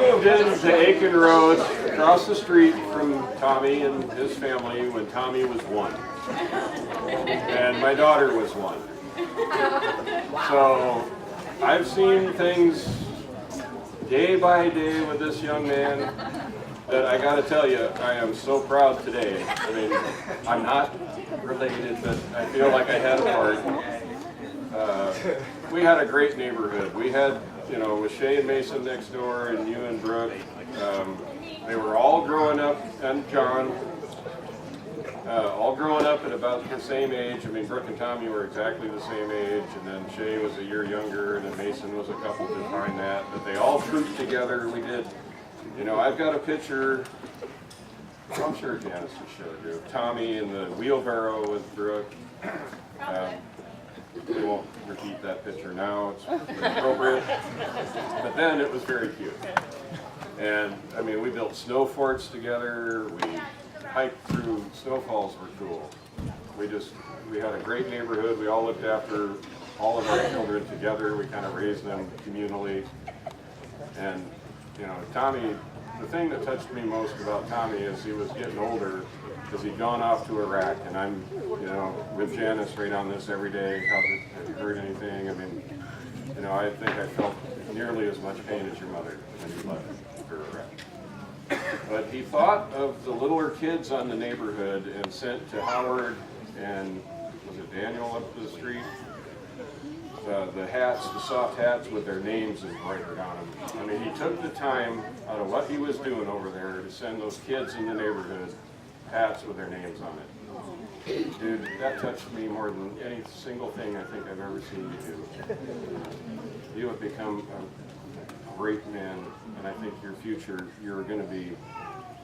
moved into Aiken Road, across the street from Tommy and his family when Tommy was 1. And my daughter was 1. So I've seen things day by day with this young man that I gotta tell you, I am so proud today. I mean, I'm not related, but I feel like I had a part. We had a great neighborhood. We had, you know, with Shay and Mason next door and you and Brooke, they were all growing up, and John, all growing up at about the same age. I mean, Brooke and Tommy were exactly the same age, and then Shay was a year younger, and then Mason was a couple behind that, but they all trooped together. We did, you know, I've got a picture, I'm sure Janice has showed you, Tommy in the wheelbarrow with Brooke. We won't repeat that picture now, it's appropriate, but then it was very cute. And I mean, we built snow forts together, we hiked through, snowfalls were cool. We had a great neighborhood, we all looked after all of our children together, we kind of raised them communally. And you know, Tommy, the thing that touched me most about Tommy is he was getting older, because he'd gone off to Iraq, and I'm, you know, with Janice right on this every day. Have you heard anything? I mean, you know, I think I felt nearly as much pain as your mother when you left for Iraq. But he thought of the littler kids on the neighborhood and sent to Howard and, was it Daniel up the street? The hats, the soft hats with their names embroidered on them. I mean, he took the time out of what he was doing over there to send those kids in the neighborhood hats with their names on it. Dude, that touched me more than any single thing I think I've ever seen you do. You have become a great man, and I think your future, you're going to be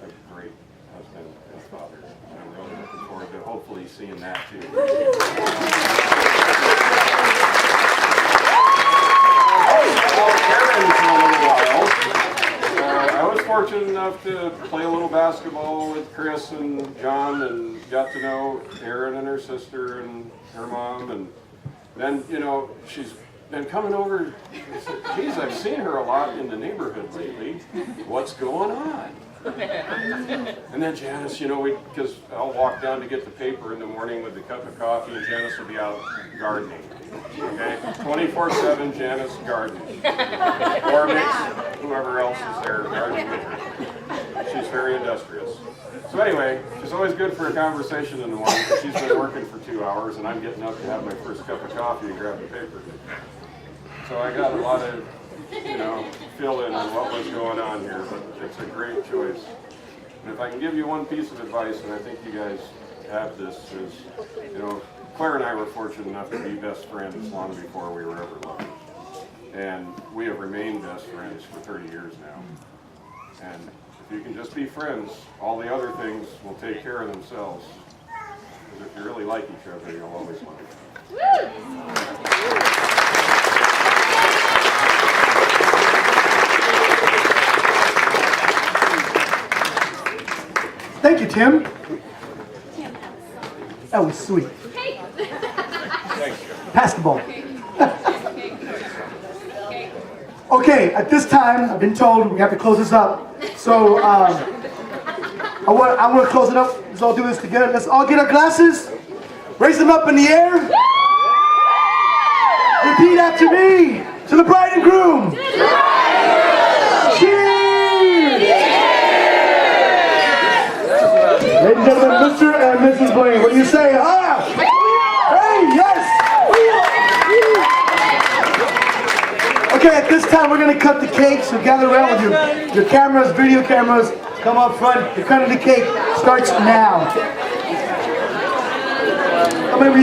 a great husband and father. And I'm really looking forward to hopefully seeing that too. I was fortunate enough to play a little basketball with Chris and John, and got to know Erin and her sister and her mom, and then, you know, she's been coming over. I said, geez, I've seen her a lot in the neighborhood lately. What's going on? And then Janice, you know, because I'll walk down to get the paper in the morning with a cup of coffee, and Janice will be out gardening. Okay, 24/7 Janice gardening, or makes whoever else is there gardening with her. She's very industrious. So anyway, she's always good for a conversation in the morning, because she's been working for 2 hours, and I'm getting up to have my first cup of coffee and grab the paper. So I got a lot of, you know, fill in on what was going on here, but it's a great choice. And if I can give you one piece of advice, and I think you guys have this, is, you know, Claire and I were fortunate enough to be best friends long before we were ever loved. And we have remained best friends for 30 years now. And if you can just be friends, all the other things will take care of themselves. Because if you really like each other, you'll always love each other. Thank you, Tim. That was sweet. Pass the ball. Okay, at this time, I've been told we have to close this up. So I want to close it up. Let's all do this together. Let's all get our glasses. Raise them up in the air. Repeat after me. To the bride and groom. Cheers! Ladies and gentlemen, Mr. and Mrs. Blaine, what do you say? Ah! Hey, yes! Okay, at this time we're going to cut the cake, so gather around with your cameras, video cameras. Come up front. The cutting of the cake starts now. I'm going to